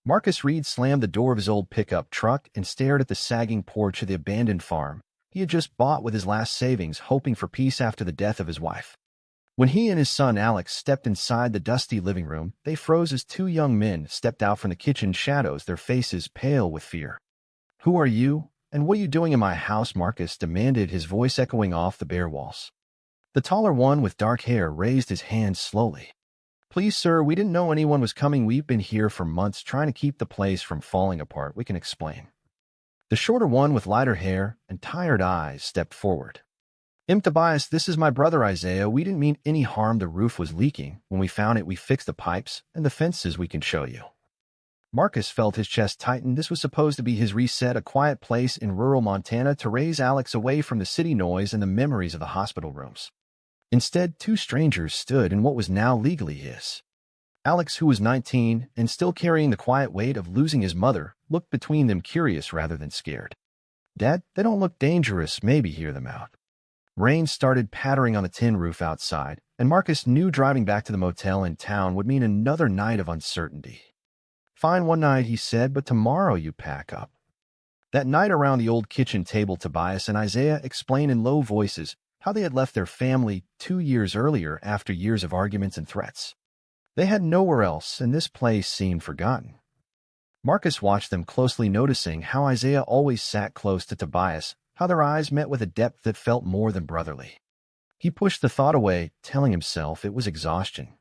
Marcus Reed slammed the door of his old pickup truck and stared at the sagging porch of the abandoned farm he had just bought with his last savings, hoping for peace after the death of his wife. When he and his son Alex stepped inside the dusty living room, they froze as two young men stepped out from the kitchen shadows, their faces pale with fear. "Who are you, and what are you doing in my house?" Marcus demanded, his voice echoing off the bare walls. The taller one with dark hair raised his hand slowly. "Please, sir, we didn't know anyone was coming. We've been here for months trying to keep the place from falling apart. We can explain." The shorter one with lighter hair and tired eyes stepped forward. Tobias, this is my brother Isaiah. We didn't mean any harm. The roof was leaking. When we found it, we fixed the pipes and the fences. We can show you." Marcus felt his chest tighten. This was supposed to be his reset, a quiet place in rural Montana to raise Alex away from the city noise and the memories of the hospital rooms. Instead, two strangers stood in what was now legally his. Alex, who was 19 and still carrying the quiet weight of losing his mother, looked between them, curious rather than scared. "Dad, they don't look dangerous. Maybe hear them out." Rain started pattering on the tin roof outside, and Marcus knew driving back to the motel in town would mean another night of uncertainty. "Fine one night," he said, "but tomorrow you pack up." That night around the old kitchen table, Tobias and Isaiah explained in low voices how they had left their family 2 years earlier after years of arguments and threats. They had nowhere else, and this place seemed forgotten. Marcus watched them closely, noticing how Isaiah always sat close to Tobias, how their eyes met with a depth that felt more than brotherly. He pushed the thought away, telling himself it was exhaustion.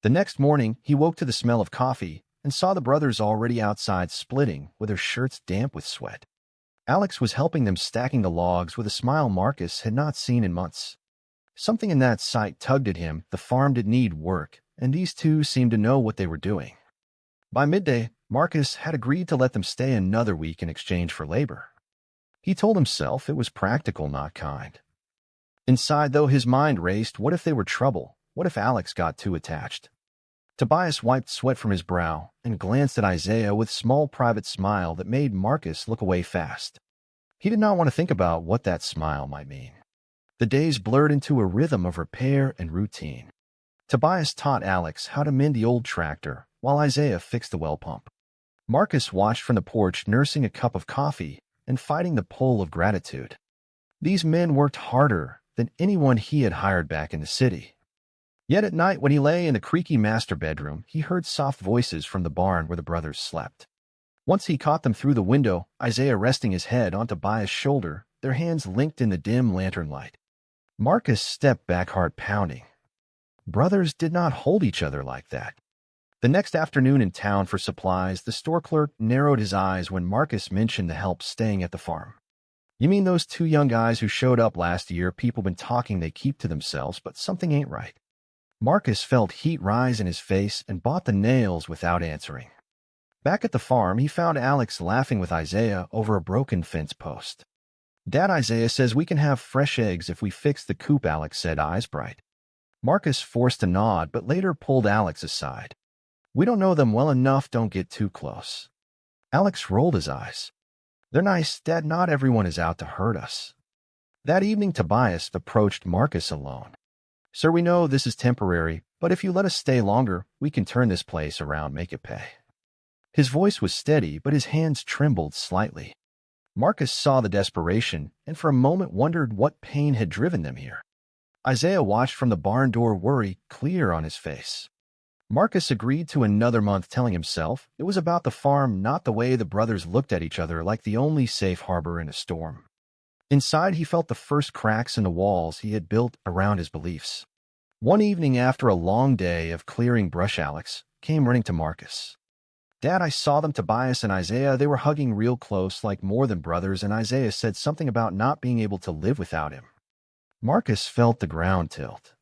The next morning, he woke to the smell of coffee and saw the brothers already outside, splitting, with their shirts damp with sweat. Alex was helping them, stacking the logs with a smile Marcus had not seen in months. Something in that sight tugged at him. The farm did need work, and these two seemed to know what they were doing. By midday, Marcus had agreed to let them stay another week in exchange for labor. He told himself it was practical, not kind. Inside, though, his mind raced. What if they were trouble? What if Alex got too attached? Tobias wiped sweat from his brow and glanced at Isaiah with a small private smile that made Marcus look away fast. He did not want to think about what that smile might mean. The days blurred into a rhythm of repair and routine. Tobias taught Alex how to mend the old tractor, while Isaiah fixed the well pump. Marcus watched from the porch, nursing a cup of coffee and fighting the pull of gratitude. These men worked harder than anyone he had hired back in the city. Yet at night, when he lay in the creaky master bedroom, he heard soft voices from the barn where the brothers slept. Once he caught them through the window, Isaiah resting his head on Tobias' shoulder, their hands linked in the dim lantern light. Marcus stepped back, heart pounding. Brothers did not hold each other like that. The next afternoon in town for supplies, the store clerk narrowed his eyes when Marcus mentioned the help staying at the farm. "You mean those two young guys who showed up last year? People been talking they keep to themselves, but something ain't right." Marcus felt heat rise in his face and bought the nails without answering. Back at the farm, he found Alex laughing with Isaiah over a broken fence post. "Dad, Isaiah says we can have fresh eggs if we fix the coop," Alex said, eyes bright. Marcus forced a nod, but later pulled Alex aside. "We don't know them well enough. Don't get too close." Alex rolled his eyes. "They're nice, Dad. Not everyone is out to hurt us." That evening, Tobias approached Marcus alone. "Sir, we know this is temporary, but if you let us stay longer, we can turn this place around, make it pay." His voice was steady, but his hands trembled slightly. Marcus saw the desperation and for a moment wondered what pain had driven them here. Isaiah watched from the barn door, worry clear on his face. Marcus agreed to another month, telling himself it was about the farm, not the way the brothers looked at each other like the only safe harbor in a storm. Inside, he felt the first cracks in the walls he had built around his beliefs. One evening, after a long day of clearing brush, Alex came running to Marcus. "Dad, I saw them, Tobias and Isaiah. They were hugging real close, like more than brothers, and Isaiah said something about not being able to live without him." Marcus felt the ground tilt.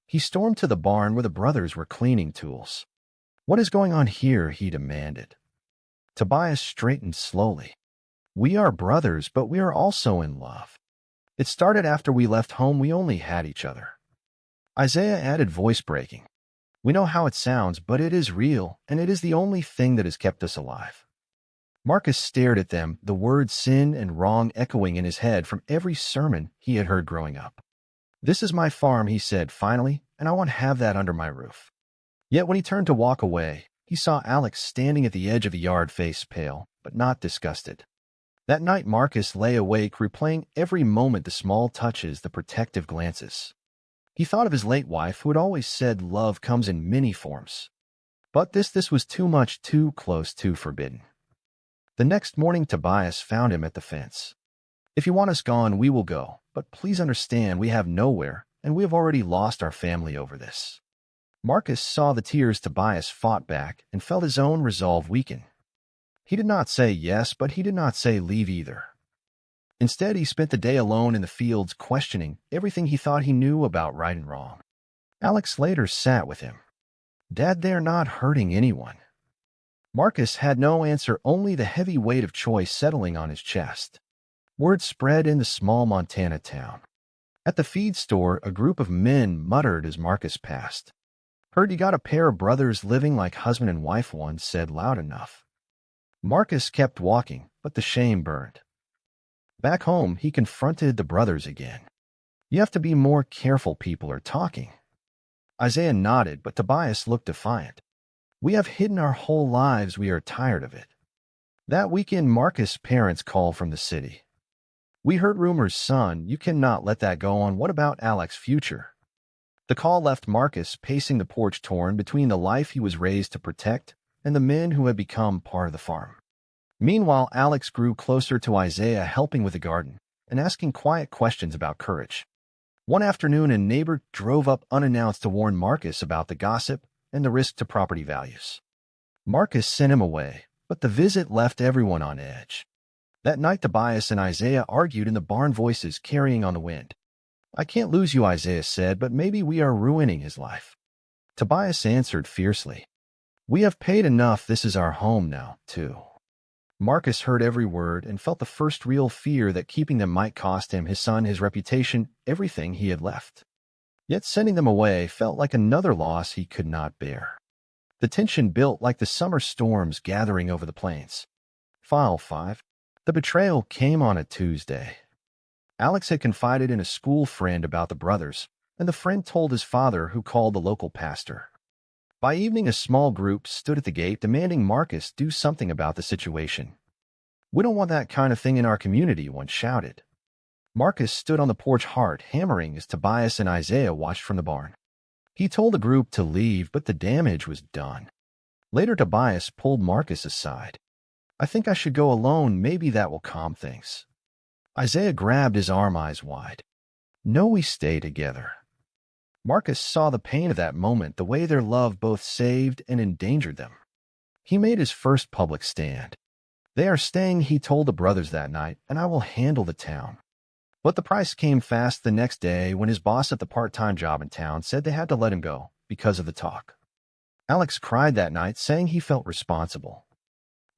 He stormed to the barn where the brothers were cleaning tools. "What is going on here?" he demanded. Tobias straightened slowly. "We are brothers, but we are also in love. It started after we left home. We only had each other." Isaiah added, voice breaking. "We know how it sounds, but it is real, and it is the only thing that has kept us alive." Marcus stared at them, the words sin and wrong echoing in his head from every sermon he had heard growing up. "This is my farm," he said finally, "and I want to have that under my roof." Yet when he turned to walk away, he saw Alex standing at the edge of the yard, face pale, but not disgusted. That night Marcus lay awake, replaying every moment, the small touches, the protective glances. He thought of his late wife, who had always said love comes in many forms. But this was too much, too close, too forbidden. The next morning Tobias found him at the fence. "If you want us gone, we will go, but please understand we have nowhere, and we have already lost our family over this." Marcus saw the tears Tobias fought back and felt his own resolve weaken. He did not say yes, but he did not say leave either. Instead, he spent the day alone in the fields, questioning everything he thought he knew about right and wrong. Alex later sat with him. "Dad, they're not hurting anyone." Marcus had no answer, only the heavy weight of choice settling on his chest. Word spread in the small Montana town. At the feed store, a group of men muttered as Marcus passed. "Heard you got a pair of brothers living like husband and wife," one said loud enough. Marcus kept walking, but the shame burned. Back home, he confronted the brothers again. "You have to be more careful, people are talking." Isaiah nodded, but Tobias looked defiant. "We have hidden our whole lives, we are tired of it." That weekend, Marcus' parents called from the city. "We heard rumors, son, you cannot let that go on. What about Alex's future?" The call left Marcus pacing the porch, torn between the life he was raised to protect and the men who had become part of the farm. Meanwhile, Alex grew closer to Isaiah, helping with the garden and asking quiet questions about courage. One afternoon, a neighbor drove up unannounced to warn Marcus about the gossip and the risk to property values. Marcus sent him away, but the visit left everyone on edge. That night, Tobias and Isaiah argued in the barn, voices carrying on the wind. "I can't lose you," Isaiah said, "but maybe we are ruining his life." Tobias answered fiercely, "We have paid enough. This is our home now, too." Marcus heard every word and felt the first real fear that keeping them might cost him, his son, his reputation, everything he had left. Yet sending them away felt like another loss he could not bear. The tension built like the summer storms gathering over the plains. File 5. The betrayal came on a Tuesday. Alex had confided in a school friend about the brothers, and the friend told his father, who called the local pastor. By evening, a small group stood at the gate demanding Marcus do something about the situation. "We don't want that kind of thing in our community," one shouted. Marcus stood on the porch, heart hammering, as Tobias and Isaiah watched from the barn. He told the group to leave, but the damage was done. Later, Tobias pulled Marcus aside. "I think I should go alone. Maybe that will calm things." Isaiah grabbed his arm, eyes wide. "No, we stay together." Marcus saw the pain of that moment, the way their love both saved and endangered them. He made his first public stand. "They are staying," he told the brothers that night, "and I will handle the town." But the price came fast the next day when his boss at the part-time job in town said they had to let him go because of the talk. Alex cried that night, saying he felt responsible.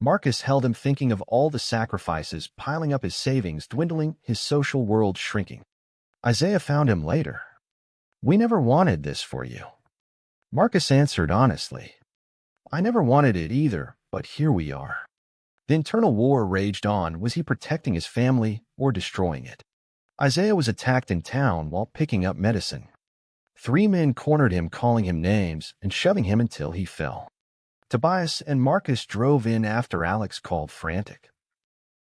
Marcus held him, thinking of all the sacrifices, piling up, his savings dwindling, his social world shrinking. Isaiah found him later. "We never wanted this for you." Marcus answered honestly, "I never wanted it either, but here we are." The internal war raged on. Was he protecting his family or destroying it? Isaiah was attacked in town while picking up medicine. 3 men cornered him, calling him names and shoving him until he fell. Tobias and Marcus drove in after Alex called frantic.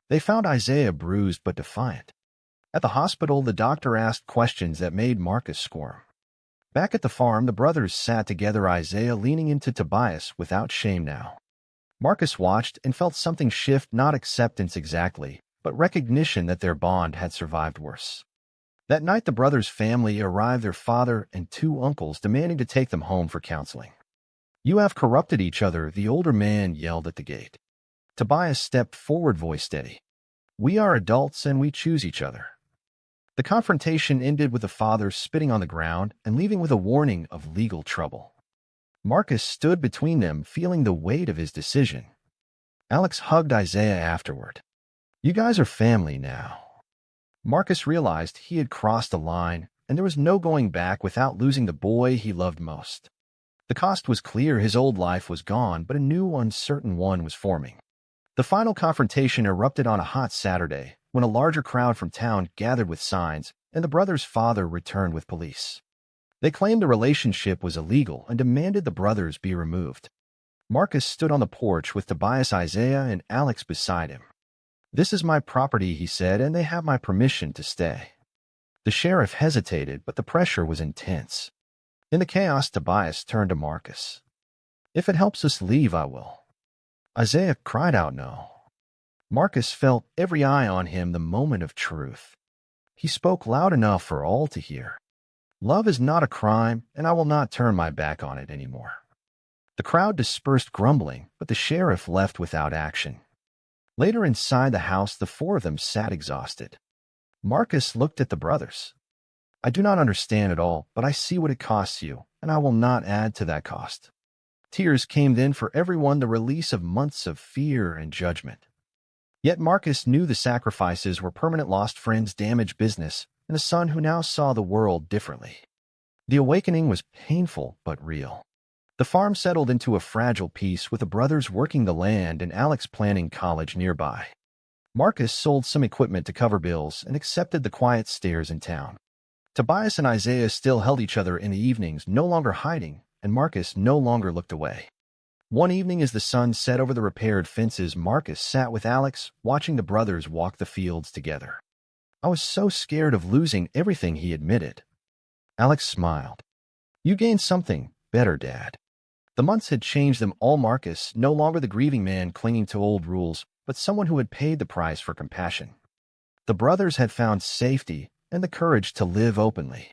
They found Isaiah bruised but defiant. At the hospital, the doctor asked questions that made Marcus squirm. Back at the farm, the brothers sat together, Isaiah leaning into Tobias without shame now. Marcus watched and felt something shift, not acceptance exactly, but recognition that their bond had survived worse. That night, the brothers' family arrived, their father and 2 uncles demanding to take them home for counseling. "You have corrupted each other," the older man yelled at the gate. Tobias stepped forward, voice steady. "We are adults and we choose each other." The confrontation ended with the father spitting on the ground and leaving with a warning of legal trouble. Marcus stood between them, feeling the weight of his decision. Alex hugged Isaiah afterward. "You guys are family now." Marcus realized he had crossed a line, and there was no going back without losing the boy he loved most. The cost was clear. His old life was gone, but a new, uncertain one was forming. The final confrontation erupted on a hot Saturday, when a larger crowd from town gathered with signs, and the brothers' father returned with police. They claimed the relationship was illegal and demanded the brothers be removed. Marcus stood on the porch with Tobias, Isaiah, and Alex beside him. "This is my property," he said, "and they have my permission to stay." The sheriff hesitated, but the pressure was intense. In the chaos, Tobias turned to Marcus. "If it helps us leave, I will." Isaiah cried out no. Marcus felt every eye on him the moment of truth. He spoke loud enough for all to hear. "Love is not a crime, and I will not turn my back on it anymore." The crowd dispersed grumbling, but the sheriff left without action. Later inside the house, the four of them sat exhausted. Marcus looked at the brothers. "I do not understand it all, but I see what it costs you, and I will not add to that cost." Tears came then for everyone, the release of months of fear and judgment. Yet Marcus knew the sacrifices were permanent: lost friends, damaged business, and a son who now saw the world differently. The awakening was painful but real. The farm settled into a fragile peace, with the brothers working the land and Alex planning college nearby. Marcus sold some equipment to cover bills and accepted the quiet stares in town. Tobias and Isaiah still held each other in the evenings, no longer hiding, and Marcus no longer looked away. One evening, as the sun set over the repaired fences, Marcus sat with Alex, watching the brothers walk the fields together. "I was so scared of losing everything," he admitted. Alex smiled. "You gained something better, Dad." The months had changed them all. Marcus, no longer the grieving man clinging to old rules, but someone who had paid the price for compassion. The brothers had found safety and the courage to live openly.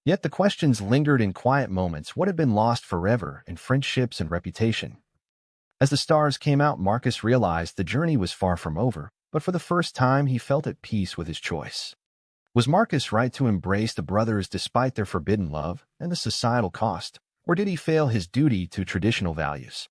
Yet the questions lingered in quiet moments: what had been lost forever in friendships and reputation? As the stars came out, Marcus realized the journey was far from over, but for the first time he felt at peace with his choice. Was Marcus right to embrace the brothers despite their forbidden love and the societal cost? Or did he fail his duty to traditional values?